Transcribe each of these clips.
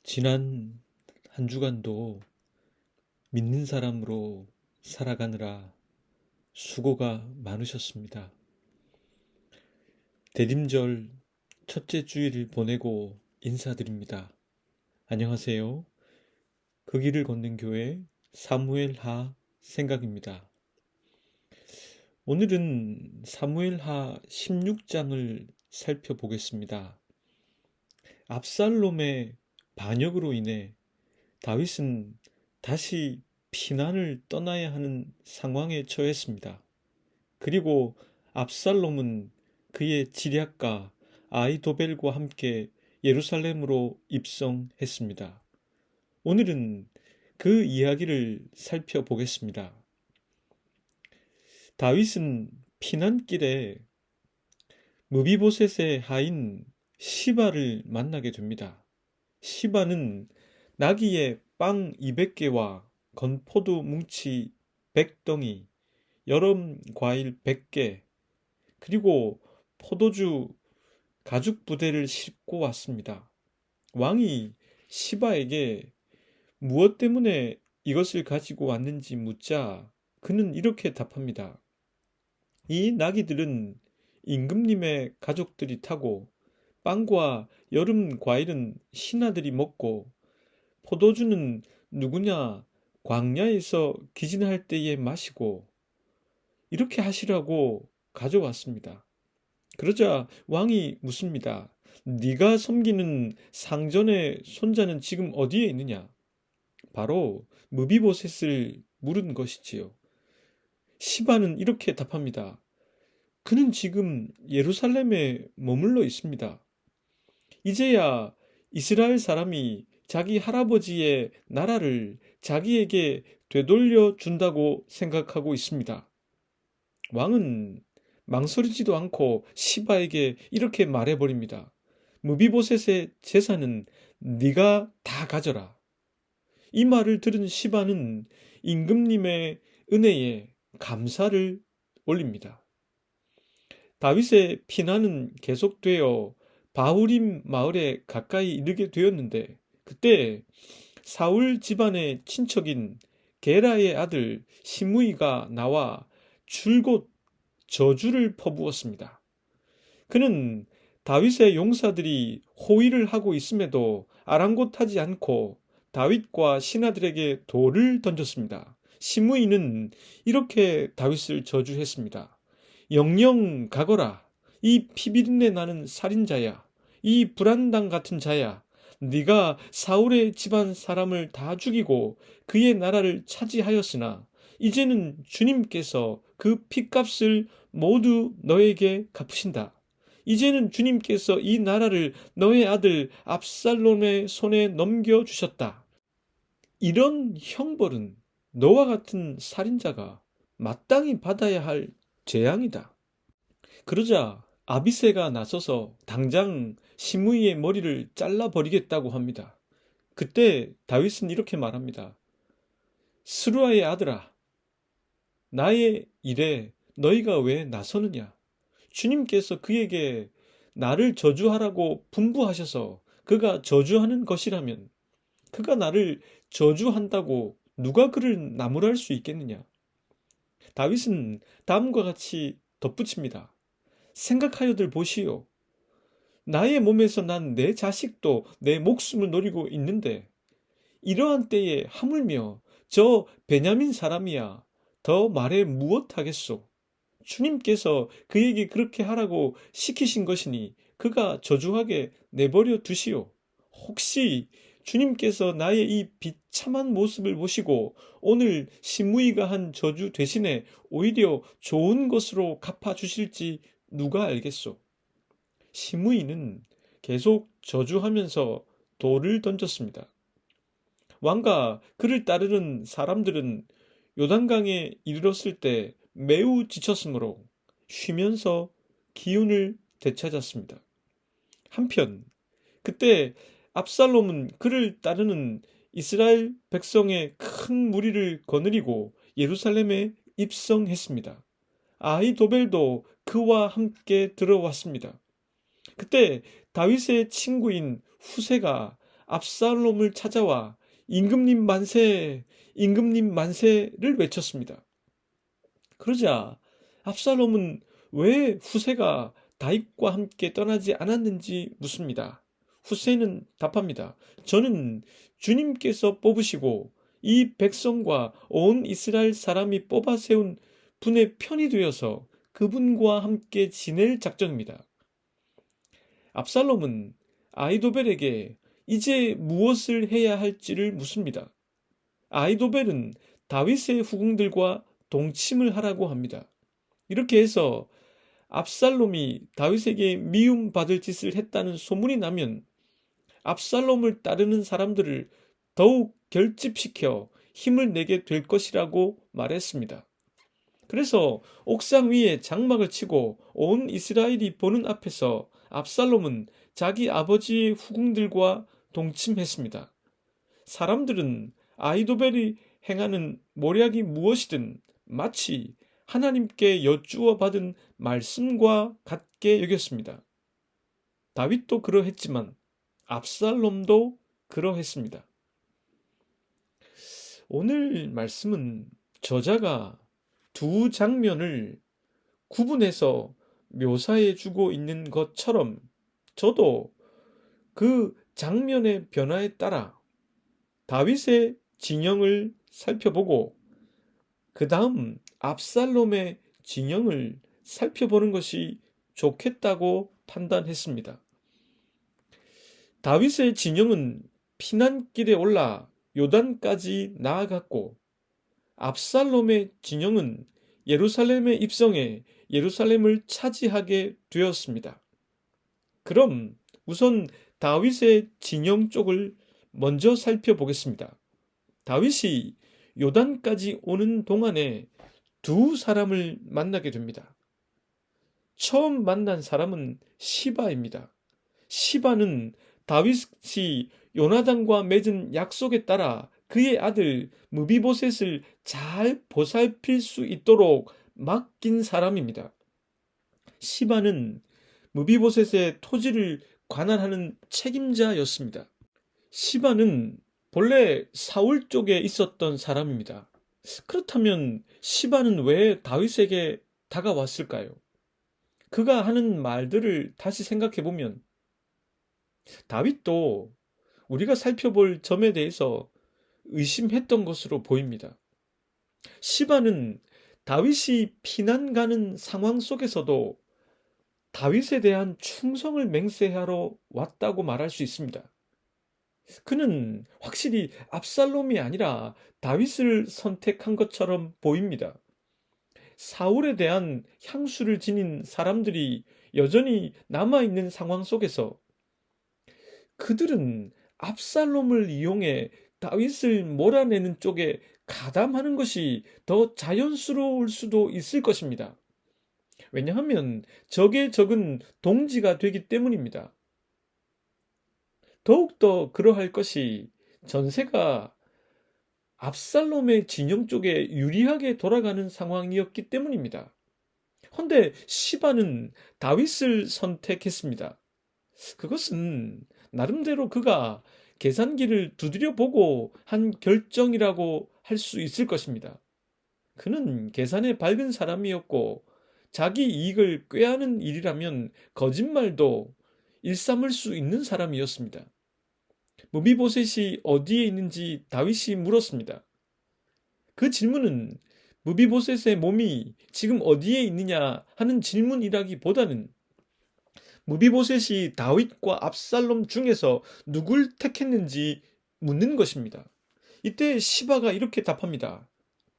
지난 한 주간도 믿는 사람으로 살아가느라 수고가 많으셨습니다. 대림절 첫째 주일을 보내고 인사드립니다. 안녕하세요. 그 길을 걷는 교회 사무엘하 생각입니다. 오늘은 사무엘하 16장을 살펴보겠습니다. 압살롬의 반역으로 인해 다윗은 다시 피난을 떠나야 하는 상황에 처했습니다. 그리고 압살롬은 그의 지략가 아히도벨과 함께 예루살렘으로 입성했습니다. 오늘은 그 이야기를 살펴보겠습니다. 다윗은 피난길에 무비보셋의 하인 시바를 만나게 됩니다. 시바는 나귀의 빵 200개와 건포도 뭉치 100덩이, 여름 과일 100개, 그리고 포도주 가죽 부대를 싣고 왔습니다. 왕이 시바에게 무엇 때문에 이것을 가지고 왔는지 묻자 그는 이렇게 답합니다. 이 나귀들은 임금님의 가족들이 타고 빵과 여름 과일은 신하들이 먹고 포도주는 누구냐 광야에서 기진할 때에 마시고 이렇게 하시라고 가져왔습니다. 그러자 왕이 묻습니다. 네가 섬기는 상전의 손자는 지금 어디에 있느냐? 바로 무비보셋을 물은 것이지요. 시바는 이렇게 답합니다. 그는 지금 예루살렘에 머물러 있습니다. 이제야 이스라엘 사람이 자기 할아버지의 나라를 자기에게 되돌려 준다고 생각하고 있습니다. 왕은 망설이지도 않고 시바에게 이렇게 말해버립니다. 무비보셋의 재산은 네가 다 가져라. 이 말을 들은 시바는 임금님의 은혜에 감사를 올립니다. 다윗의 피난은 계속되어 바후림 마을에 가까이 이르게 되었는데 그때 사울 집안의 친척인 게라의 아들 시므이가 나와 줄곧 저주를 퍼부었습니다. 그는 다윗의 용사들이 호위를 하고 있음에도 아랑곳하지 않고 다윗과 신하들에게 돌을 던졌습니다. 시므이는 이렇게 다윗을 저주했습니다. 영영 가거라. 이 피비린내 나는 살인자야. 이 불안당 같은 자야. 네가 사울의 집안 사람을 다 죽이고 그의 나라를 차지하였으나 이제는 주님께서 그 핏값을 모두 너에게 갚으신다. 이제는 주님께서 이 나라를 너의 아들 압살롬의 손에 넘겨주셨다. 이런 형벌은 너와 같은 살인자가 마땅히 받아야 할 재앙이다. 그러자 아비새가 나서서 당장 시므이의 머리를 잘라버리겠다고 합니다. 그때 다윗은 이렇게 말합니다. 스루아의 아들아, 나의 일에 너희가 왜 나서느냐? 주님께서 그에게 나를 저주하라고 분부하셔서 그가 저주하는 것이라면 그가 나를 저주한다고 누가 그를 나무랄 수 있겠느냐? 다윗은 다음과 같이 덧붙입니다. 생각하여들 보시오. 나의 몸에서 난 내 자식도 내 목숨을 노리고 있는데 이러한 때에 하물며 저 베냐민 사람이야 더 말해 무엇하겠소? 주님께서 그에게 그렇게 하라고 시키신 것이니 그가 저주하게 내버려 두시오. 혹시 주님께서 나의 이 비참한 모습을 보시고 오늘 시므이가 한 저주 대신에 오히려 좋은 것으로 갚아주실지 누가 알겠소? 시므이는 계속 저주하면서 돌을 던졌습니다. 왕과 그를 따르는 사람들은 요단강에 이르렀을 때 매우 지쳤으므로 쉬면서 기운을 되찾았습니다. 한편 그때 압살롬은 그를 따르는 이스라엘 백성의 큰 무리를 거느리고 예루살렘에 입성했습니다. 아히도벨도 그와 함께 들어왔습니다. 그때 다윗의 친구인 후세가 압살롬을 찾아와 임금님 만세, 임금님 만세를 외쳤습니다. 그러자 압살롬은 왜 후세가 다윗과 함께 떠나지 않았는지 묻습니다. 후세는 답합니다. 저는 주님께서 뽑으시고 이 백성과 온 이스라엘 사람이 뽑아 세운 분의 편이 되어서 그분과 함께 지낼 작정입니다. 압살롬은 아히도벨에게 이제 무엇을 해야 할지를 묻습니다. 아히도벨은 다윗의 후궁들과 동침을 하라고 합니다. 이렇게 해서 압살롬이 다윗에게 미움받을 짓을 했다는 소문이 나면 압살롬을 따르는 사람들을 더욱 결집시켜 힘을 내게 될 것이라고 말했습니다. 그래서 옥상 위에 장막을 치고 온 이스라엘이 보는 앞에서 압살롬은 자기 아버지의 후궁들과 동침했습니다. 사람들은 아히도벨이 행하는 모략이 무엇이든 마치 하나님께 여쭈어 받은 말씀과 같게 여겼습니다. 다윗도 그러했지만 압살롬도 그러했습니다. 오늘 말씀은 저자가 두 장면을 구분해서 묘사해 주고 있는 것처럼 저도 그 장면의 변화에 따라 다윗의 진영을 살펴보고 그 다음 압살롬의 진영을 살펴보는 것이 좋겠다고 판단했습니다. 다윗의 진영은 피난길에 올라 요단까지 나아갔고 압살롬의 진영은 예루살렘에 입성해 예루살렘을 차지하게 되었습니다. 그럼 우선 다윗의 진영 쪽을 먼저 살펴보겠습니다. 다윗이 요단까지 오는 동안에 두 사람을 만나게 됩니다. 처음 만난 사람은 시바입니다. 시바는 다윗이 요나단과 맺은 약속에 따라 그의 아들 무비보셋을 잘 보살필 수 있도록 맡긴 사람입니다. 시바는 무비보셋의 토지를 관할하는 책임자였습니다. 시바는 본래 사울 쪽에 있었던 사람입니다. 그렇다면 시바는 왜 다윗에게 다가왔을까요? 그가 하는 말들을 다시 생각해 보면 다윗도 우리가 살펴볼 점에 대해서 의심했던 것으로 보입니다. 시바는 다윗이 피난 가는 상황 속에서도 다윗에 대한 충성을 맹세하러 왔다고 말할 수 있습니다. 그는 확실히 압살롬이 아니라 다윗을 선택한 것처럼 보입니다. 사울에 대한 향수를 지닌 사람들이 여전히 남아있는 상황 속에서 그들은 압살롬을 이용해 다윗을 몰아내는 쪽에 가담하는 것이 더 자연스러울 수도 있을 것입니다. 왜냐하면 적의 적은 동지가 되기 때문입니다. 더욱더 그러할 것이 전세가 압살롬의 진영 쪽에 유리하게 돌아가는 상황이었기 때문입니다. 헌데 시바는 다윗을 선택했습니다. 그것은 나름대로 그가 계산기를 두드려 보고 한 결정이라고 할 수 있을 것입니다. 그는 계산에 밝은 사람이었고 자기 이익을 꾀하는 일이라면 거짓말도 일삼을 수 있는 사람이었습니다. 무비보셋이 어디에 있는지 다윗이 물었습니다. 그 질문은 무비보셋의 몸이 지금 어디에 있느냐 하는 질문이라기보다는 무비보셋이 다윗과 압살롬 중에서 누굴 택했는지 묻는 것입니다. 이때 시바가 이렇게 답합니다.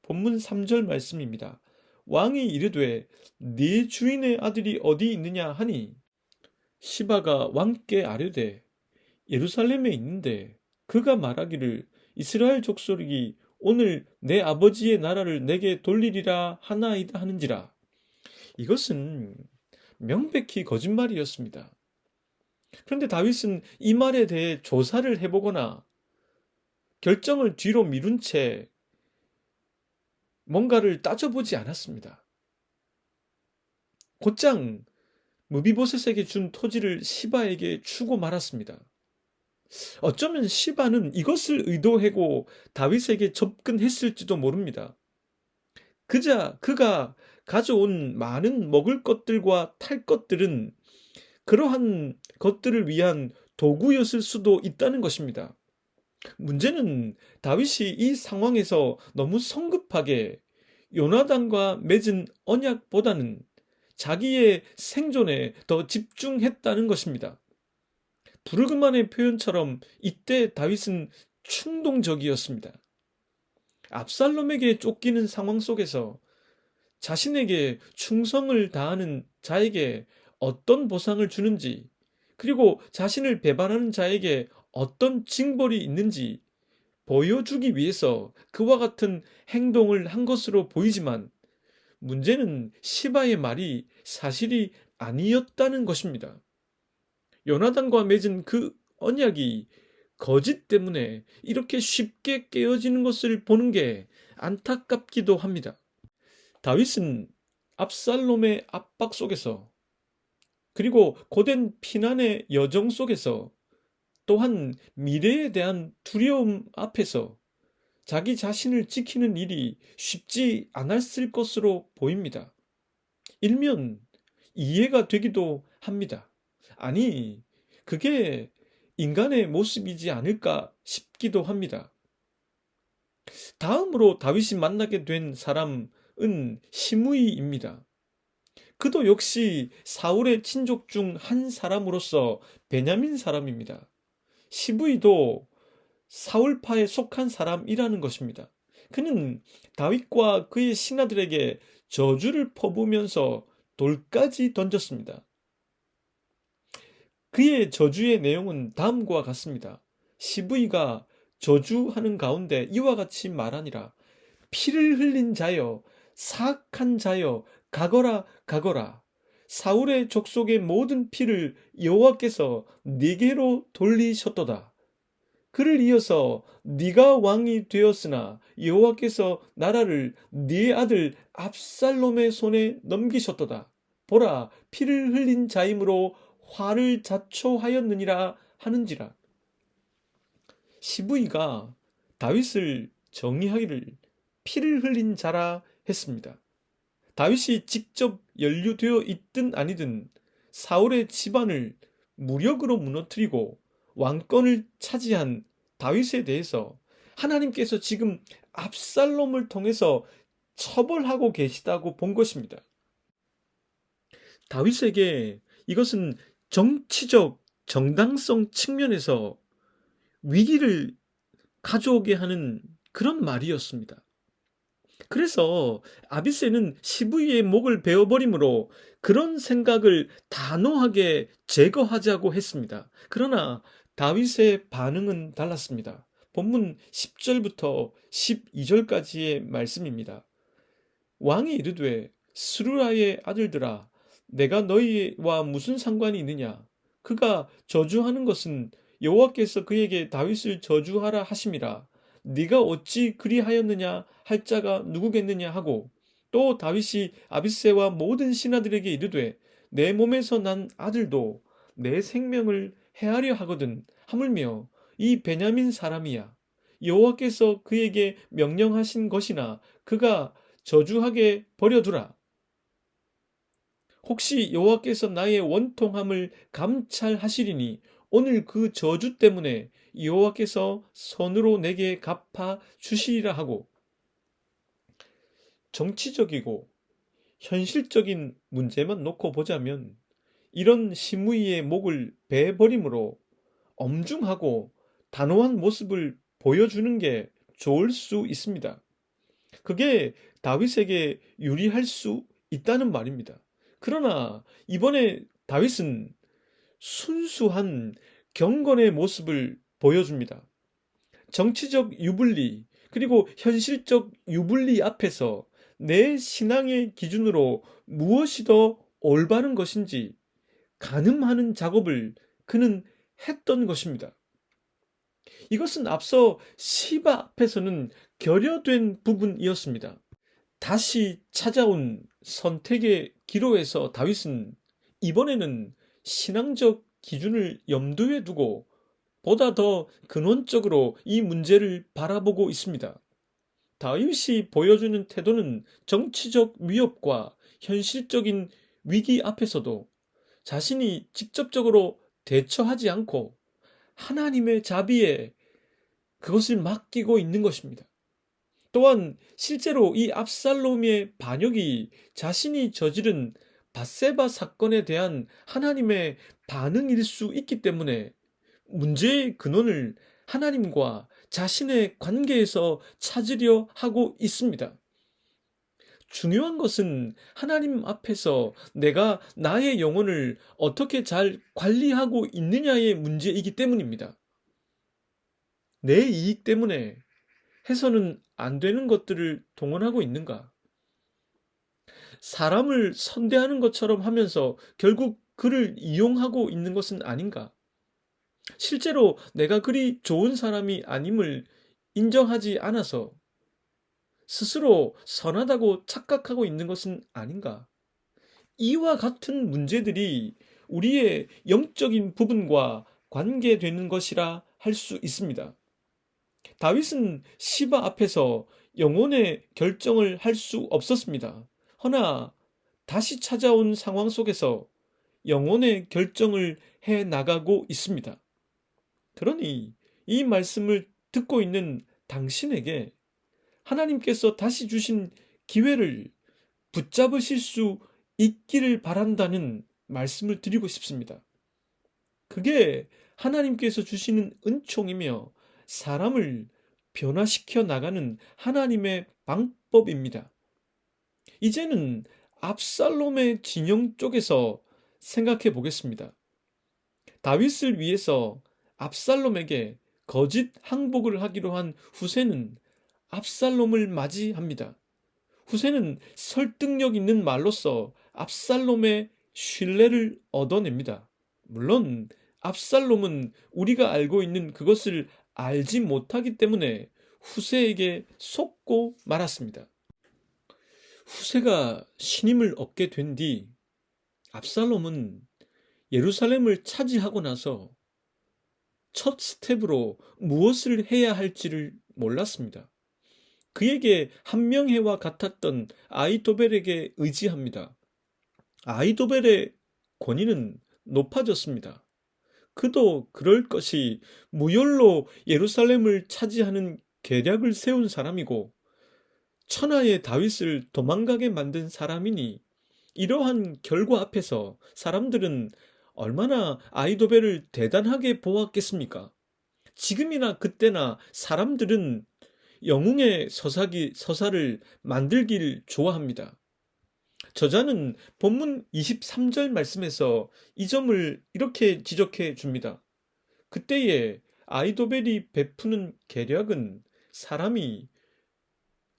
본문 3절 말씀입니다. 왕이 이르되 네 주인의 아들이 어디 있느냐 하니 시바가 왕께 아뢰되 예루살렘에 있는데 그가 말하기를 이스라엘 족속이 오늘 내 아버지의 나라를 내게 돌리리라 하나이다 하는지라. 이것은 명백히 거짓말이었습니다. 그런데 다윗은 이 말에 대해 조사를 해보거나 결정을 뒤로 미룬 채 뭔가를 따져보지 않았습니다. 곧장 무비보셋에게 준 토지를 시바에게 주고 말았습니다. 어쩌면 시바는 이것을 의도하고 다윗에게 접근했을지도 모릅니다. 그가 가져온 많은 먹을 것들과 탈 것들은 그러한 것들을 위한 도구였을 수도 있다는 것입니다. 문제는 다윗이 이 상황에서 너무 성급하게 요나단과 맺은 언약보다는 자기의 생존에 더 집중했다는 것입니다. 부르그만의 표현처럼 이때 다윗은 충동적이었습니다. 압살롬에게 쫓기는 상황 속에서 자신에게 충성을 다하는 자에게 어떤 보상을 주는지, 그리고 자신을 배반하는 자에게 어떤 징벌이 있는지 보여주기 위해서 그와 같은 행동을 한 것으로 보이지만, 문제는 시바의 말이 사실이 아니었다는 것입니다. 요나단과 맺은 그 언약이 거짓 때문에 이렇게 쉽게 깨어지는 것을 보는 게 안타깝기도 합니다. 다윗은 압살롬의 압박 속에서, 그리고 고된 피난의 여정 속에서, 또한 미래에 대한 두려움 앞에서 자기 자신을 지키는 일이 쉽지 않았을 것으로 보입니다. 일면 이해가 되기도 합니다. 아니, 그게 인간의 모습이지 않을까 싶기도 합니다. 다음으로 다윗이 만나게 된 사람은 시므이입니다. 그도 역시 사울의 친족 중 한 사람으로서 베냐민 사람입니다. 시므이도 사울파에 속한 사람이라는 것입니다. 그는 다윗과 그의 신하들에게 저주를 퍼부으면서 돌까지 던졌습니다. 그의 저주의 내용은 다음과 같습니다. 시므이가 저주하는 가운데 이와 같이 말하니라. 피를 흘린 자여, 사악한 자여, 가거라 가거라. 사울의 족속의 모든 피를 여호와께서 네게로 돌리셨도다. 그를 이어서 네가 왕이 되었으나 여호와께서 나라를 네 아들 압살롬의 손에 넘기셨도다. 보라, 피를 흘린 자이므로 화를 자초하였느니라 하는지라. 시므이가 다윗을 정의하기를 피를 흘린 자라 했습니다. 다윗이 직접 연루되어 있든 아니든 사울의 집안을 무력으로 무너뜨리고 왕권을 차지한 다윗에 대해서 하나님께서 지금 압살롬을 통해서 처벌하고 계시다고 본 것입니다. 다윗에게 이것은 정치적 정당성 측면에서 위기를 가져오게 하는 그런 말이었습니다. 그래서 아비새는 시므이의 목을 베어버림으로 그런 생각을 단호하게 제거하자고 했습니다. 그러나 다윗의 반응은 달랐습니다. 본문 10절부터 12절까지의 말씀입니다. 왕이 이르되 스루야의 아들들아, 내가 너희와 무슨 상관이 있느냐? 그가 저주하는 것은 여호와께서 그에게 다윗을 저주하라 하심이라. 네가 어찌 그리하였느냐 할 자가 누구겠느냐 하고, 또 다윗이 아비새와 모든 신하들에게 이르되 내 몸에서 난 아들도 내 생명을 해하려 하거든 하물며 이 베냐민 사람이야. 여호와께서 그에게 명령하신 것이나 그가 저주하게 버려두라. 혹시 여호와께서 나의 원통함을 감찰하시리니 오늘 그 저주 때문에 여호와께서 손으로 내게 갚아 주시리라 하고, 정치적이고 현실적인 문제만 놓고 보자면 이런 시므이의 목을 베버림으로 엄중하고 단호한 모습을 보여주는 게 좋을 수 있습니다. 그게 다윗에게 유리할 수 있다는 말입니다. 그러나 이번에 다윗은 순수한 경건의 모습을 보여줍니다. 정치적 유불리, 그리고 현실적 유불리 앞에서 내 신앙의 기준으로 무엇이 더 올바른 것인지 가늠하는 작업을 그는 했던 것입니다. 이것은 앞서 시바 앞에서는 결여된 부분이었습니다. 다시 찾아온 선택의 기로에서 다윗은 이번에는 신앙적 기준을 염두에 두고 보다 더 근원적으로 이 문제를 바라보고 있습니다. 다윗이 보여주는 태도는 정치적 위협과 현실적인 위기 앞에서도 자신이 직접적으로 대처하지 않고 하나님의 자비에 그것을 맡기고 있는 것입니다. 또한 실제로 이 압살롬의 반역이 자신이 저지른 밧세바 사건에 대한 하나님의 반응일 수 있기 때문에 문제의 근원을 하나님과 자신의 관계에서 찾으려 하고 있습니다. 중요한 것은 하나님 앞에서 내가 나의 영혼을 어떻게 잘 관리하고 있느냐의 문제이기 때문입니다. 내 이익 때문에 해서는 안 되는 것들을 동원하고 있는가? 사람을 선대하는 것처럼 하면서 결국 그를 이용하고 있는 것은 아닌가? 실제로 내가 그리 좋은 사람이 아님을 인정하지 않아서 스스로 선하다고 착각하고 있는 것은 아닌가? 이와 같은 문제들이 우리의 영적인 부분과 관계되는 것이라 할 수 있습니다. 다윗은 시바 앞에서 영혼의 결정을 할 수 없었습니다. 허나 다시 찾아온 상황 속에서 영혼의 결정을 해 나가고 있습니다. 그러니 이 말씀을 듣고 있는 당신에게 하나님께서 다시 주신 기회를 붙잡으실 수 있기를 바란다는 말씀을 드리고 싶습니다. 그게 하나님께서 주시는 은총이며 사람을 변화시켜 나가는 하나님의 방법입니다. 이제는 압살롬의 진영 쪽에서 생각해 보겠습니다. 다윗을 위해서 압살롬에게 거짓 항복을 하기로 한 후세는 압살롬을 맞이합니다. 후세는 설득력 있는 말로써 압살롬의 신뢰를 얻어냅니다. 물론 압살롬은 우리가 알고 있는 그것을 알지 못하기 때문에 후세에게 속고 말았습니다. 후세가 신임을 얻게 된 뒤 압살롬은 예루살렘을 차지하고 나서 첫 스텝으로 무엇을 해야 할지를 몰랐습니다. 그에게 한명회와 같았던 아히도벨에게 의지합니다. 아히도벨의 권위는 높아졌습니다. 그도 그럴 것이 무혈로 예루살렘을 차지하는 계략을 세운 사람이고 천하의 다윗을 도망가게 만든 사람이니 이러한 결과 앞에서 사람들은 얼마나 아히도벨을 대단하게 보았겠습니까? 지금이나 그때나 사람들은 영웅의 서사를 만들길 좋아합니다. 저자는 본문 23절 말씀에서 이 점을 이렇게 지적해 줍니다. 그때에 아히도벨이 베푸는 계략은 사람이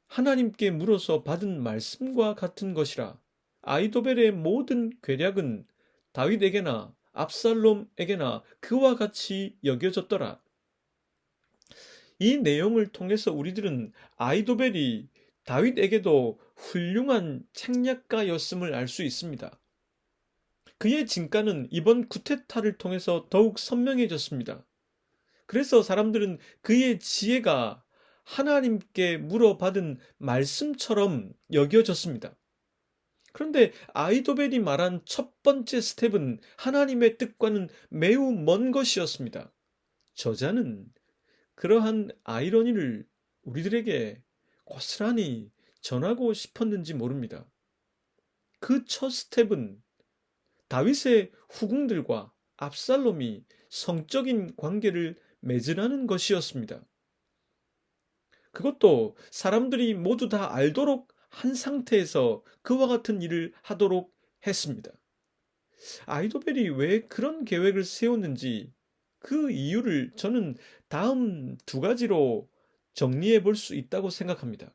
하나님께 물어서 받은 말씀과 같은 것이라. 아히도벨의 모든 계략은 다윗에게나 압살롬에게나 그와 같이 여겨졌더라. 이 내용을 통해서 우리들은 아히도벨이 다윗에게도 훌륭한 책략가였음을 알 수 있습니다. 그의 진가는 이번 쿠데타를 통해서 더욱 선명해졌습니다. 그래서 사람들은 그의 지혜가 하나님께 물어받은 말씀처럼 여겨졌습니다. 그런데 아히도벨이 말한 첫 번째 스텝은 하나님의 뜻과는 매우 먼 것이었습니다. 저자는 그러한 아이러니를 우리들에게 고스란히 전하고 싶었는지 모릅니다. 그 첫 스텝은 다윗의 후궁들과 압살롬이 성적인 관계를 맺으라는 것이었습니다. 그것도 사람들이 모두 다 알도록 한 상태에서 그와 같은 일을 하도록 했습니다. 아히도벨이 왜 그런 계획을 세웠는지 그 이유를 저는 다음 두 가지로 정리해 볼 수 있다고 생각합니다.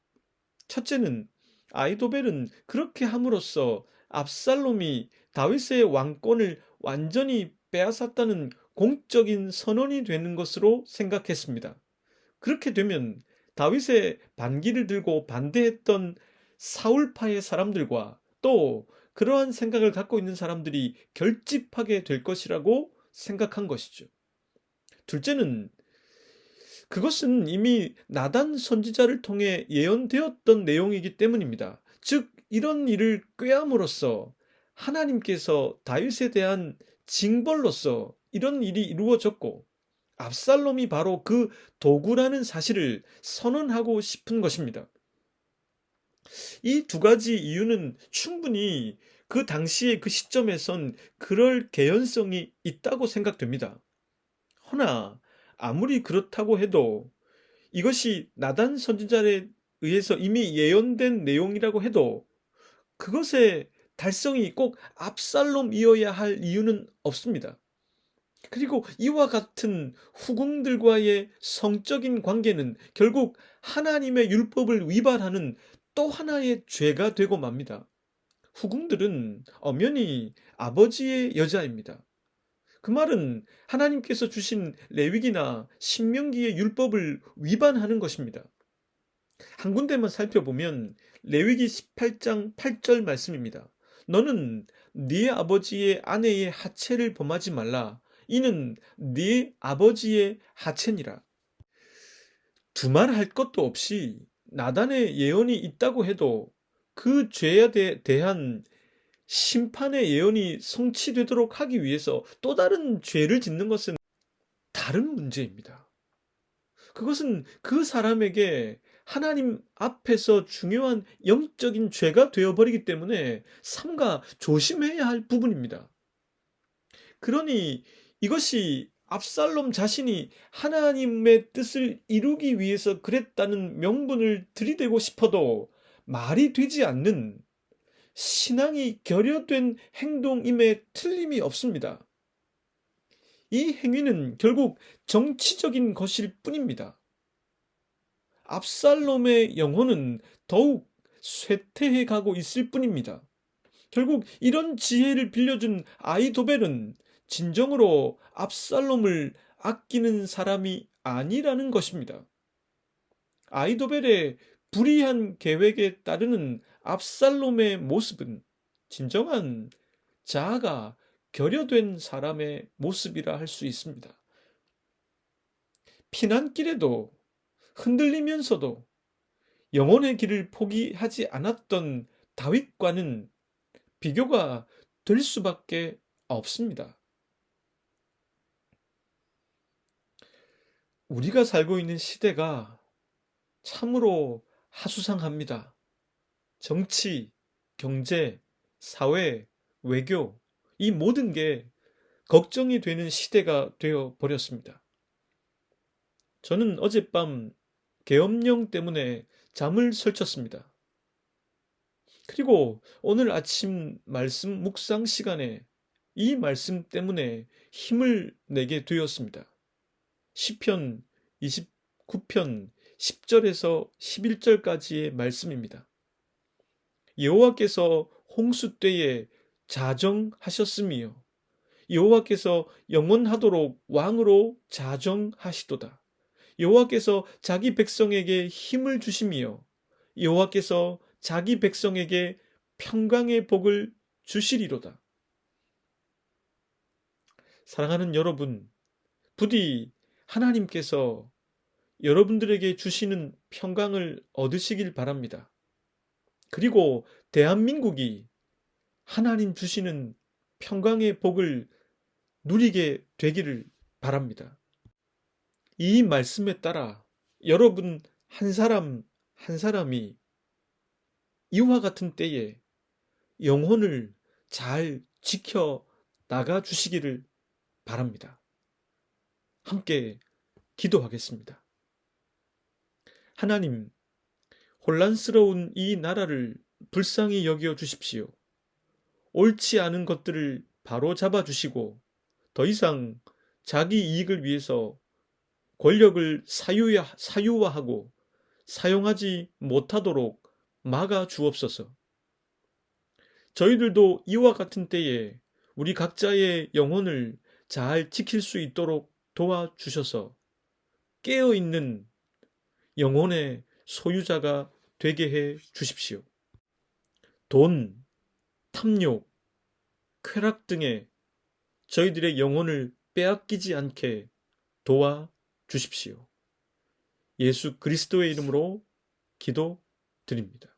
첫째는 아히도벨은 그렇게 함으로써 압살롬이 다윗의 왕권을 완전히 빼앗았다는 공적인 선언이 되는 것으로 생각했습니다. 그렇게 되면 다윗의 반기를 들고 반대했던 사울파의 사람들과 또 그러한 생각을 갖고 있는 사람들이 결집하게 될 것이라고 생각한 것이죠. 둘째는 그것은 이미 나단 선지자를 통해 예언되었던 내용이기 때문입니다. 즉, 이런 일을 꾀함으로써 하나님께서 다윗에 대한 징벌로서 이런 일이 이루어졌고 압살롬이 바로 그 도구라는 사실을 선언하고 싶은 것입니다. 이 두 가지 이유는 충분히 그 당시의 그 시점에선 그럴 개연성이 있다고 생각됩니다. 허나 아무리 그렇다고 해도 이것이 나단 선지자에 의해서 이미 예언된 내용이라고 해도 그것의 달성이 꼭 압살롬이어야 할 이유는 없습니다. 그리고 이와 같은 후궁들과의 성적인 관계는 결국 하나님의 율법을 위반하는 또 하나의 죄가 되고 맙니다. 후궁들은 엄연히 아버지의 여자입니다. 그 말은 하나님께서 주신 레위기나 신명기의 율법을 위반하는 것입니다. 한 군데만 살펴보면 레위기 18장 8절 말씀입니다. 너는 네 아버지의 아내의 하체를 범하지 말라. 이는 네 아버지의 하체니라. 두말할 것도 없이 나단의 예언이 있다고 해도 그 죄에 대한 심판의 예언이 성취되도록 하기 위해서 또 다른 죄를 짓는 것은 다른 문제입니다. 그것은 그 사람에게 하나님 앞에서 중요한 영적인 죄가 되어버리기 때문에 삼가 조심해야 할 부분입니다. 그러니 이것이 압살롬 자신이 하나님의 뜻을 이루기 위해서 그랬다는 명분을 들이대고 싶어도 말이 되지 않는 신앙이 결여된 행동임에 틀림이 없습니다. 이 행위는 결국 정치적인 것일 뿐입니다. 압살롬의 영혼은 더욱 쇠퇴해 가고 있을 뿐입니다. 결국 이런 지혜를 빌려준 아이도벨은 진정으로 압살롬을 아끼는 사람이 아니라는 것입니다. 아이도벨의 불의한 계획에 따르는 압살롬의 모습은 진정한 자아가 결여된 사람의 모습이라 할 수 있습니다. 피난길에도 흔들리면서도 영혼의 길을 포기하지 않았던 다윗과는 비교가 될 수밖에 없습니다. 우리가 살고 있는 시대가 참으로 하수상합니다. 정치, 경제, 사회, 외교, 이 모든 게 걱정이 되는 시대가 되어 버렸습니다. 저는 어젯밤 계엄령 때문에 잠을 설쳤습니다. 그리고 오늘 아침 말씀 묵상 시간에 이 말씀 때문에 힘을 내게 되었습니다. 시편 29편 10절에서 11절까지의 말씀입니다. 여호와께서 홍수 때에 자정하셨으며 여호와께서 영원하도록 왕으로 자정하시도다. 여호와께서 자기 백성에게 힘을 주시며 여호와께서 자기 백성에게 평강의 복을 주시리로다. 사랑하는 여러분, 부디 하나님께서 여러분들에게 주시는 평강을 얻으시길 바랍니다. 그리고 대한민국이 하나님 주시는 평강의 복을 누리게 되기를 바랍니다. 이 말씀에 따라 여러분 한 사람 한 사람이 이와 같은 때에 영혼을 잘 지켜 나가 주시기를 바랍니다. 함께 기도하겠습니다. 하나님, 혼란스러운 이 나라를 불쌍히 여겨 주십시오. 옳지 않은 것들을 바로 잡아 주시고 더 이상 자기 이익을 위해서 권력을 사유화하고 사용하지 못하도록 막아 주옵소서. 저희들도 이와 같은 때에 우리 각자의 영혼을 잘 지킬 수 있도록 도와주셔서 깨어있는 영혼의 소유자가 되게 해 주십시오. 돈, 탐욕, 쾌락 등에 저희들의 영혼을 빼앗기지 않게 도와 주십시오. 예수 그리스도의 이름으로 기도드립니다.